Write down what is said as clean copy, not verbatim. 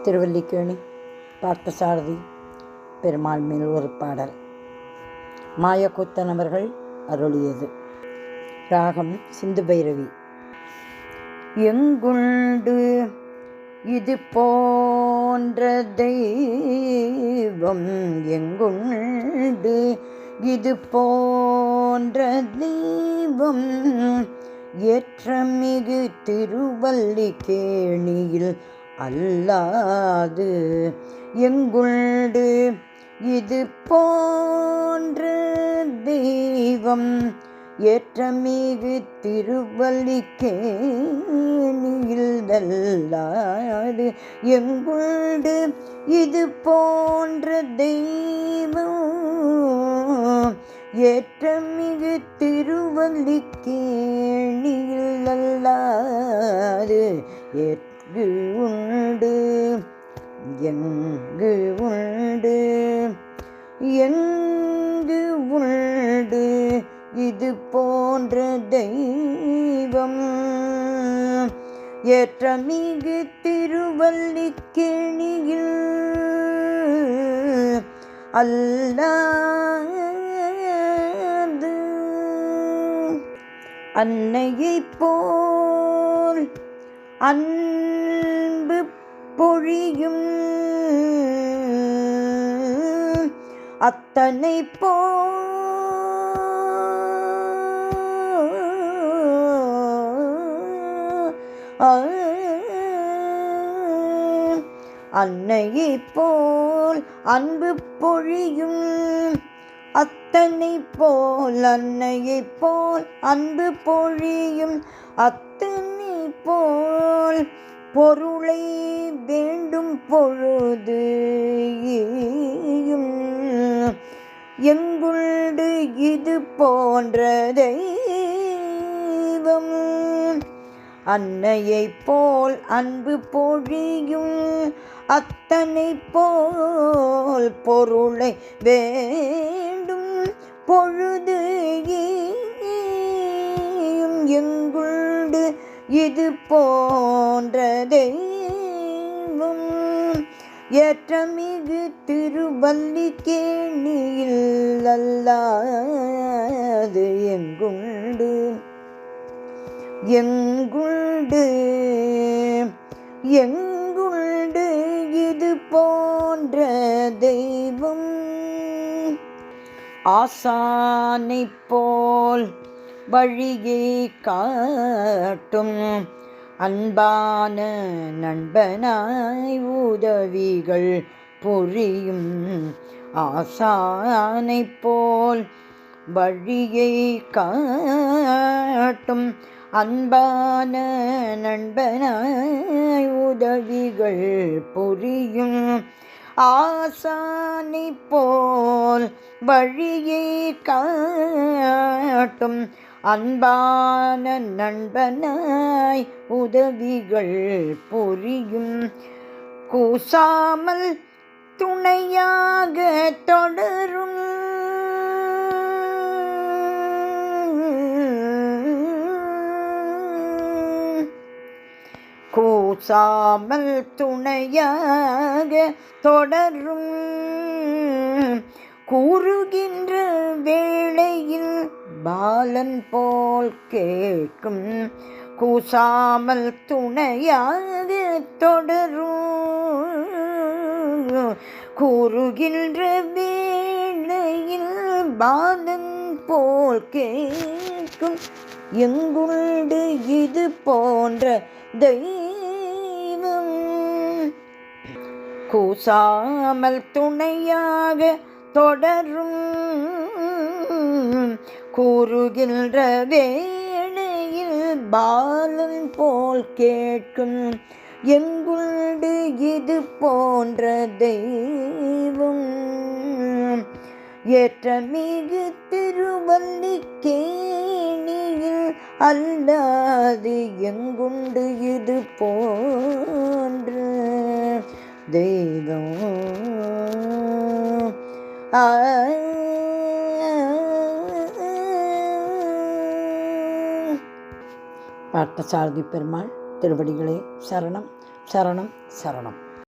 திருவல்லிக்கேணி பார்த்தசாரதி பெருமாள் மேல் ஒரு பாடல். மாயக்கூத்தன் அவர்கள் அருளியது. ராகம் சிந்து பைரவி. எங்குண்டு இது போன்ற தெய்வம், எங்குண்டு இது போன்ற தெய்வம், ஏற்றமிகு திருவல்லிக்கேணியில் அல்லாது எங்குண்டு இது போன்ற தெய்வம், ஏற்றமிகு திருவல்லிக்கேணியில் அல்லாது எங்குண்டு இது போன்ற தெய்வம், ஏற்றமிகு திருவல்லிக்கேணியில் அல்லாது எங்கு உண்டு, எங்கு உண்டு, எங்கு உண்டு இது போன்ற தெய்வம், ஏற்றமிகு திருவல்லிக்கேணியில் அல்லாது. அன்னையைப் போல் அன்பு பொழியும், அத்தனை அன்னையைப் போல் அன்பு பொழியும், அத்தனை போல் அன்னையைப் போல் அன்பு பொழியும், அத்தனை போல் பொருளை வேண்டும் பொழுது எங்குண்டு இது போன்ற தெய்வம், அன்னையைப் போல் அன்பு பொழியும், அத்தனை போல் பொருளை வேண்டும் பொழுது எங்குண்டு இது போன்ற தெய்வம், ஏற்றமிகு திருவல்லிக்கேணியில் அல்லாது எங்குண்டு, எங்குண்டு, எங்குண்டு இது போன்ற தெய்வம். ஆசானைப் போல் வழியை காட்டும், அன்பான நண்பனாய் உதவிகள் புரியும், ஆசானைப் போல் வழியை காட்டும், அன்பான நண்பனாய் உதவிகள் புரியும், ஆசானைப் போல் வழியை காட்டும், அன்பான நண்பனாய் உதவிகள் புரியும், கூசாமல் துணையாக தொடரும், கூசாமல் துணையாக தொடரும், கூறுகின்ற வேளையில் பாலன் போல் கேட்கும், கூசாமல் துணையாக தொடரும், கூறுகின்ற வேளையில் பாலன் போல் கேட்கும், எங்குண்டு இது போன்ற தெய்வம், கூசாமல் துணையாக தொடரும், கூறுகின்ற வேளையில் பாலன் போல் கேட்கும், எங்குண்டு இது போன்ற தெய்வம், ஏற்றமிகு திருவல்லிக்கேணியில் அல்லாது எங்குண்டு இது போன்ற தெய்வம். பார்த்தசாரதி பெருமாள் திருவடிகளே சரணம் சரணம் சரணம்.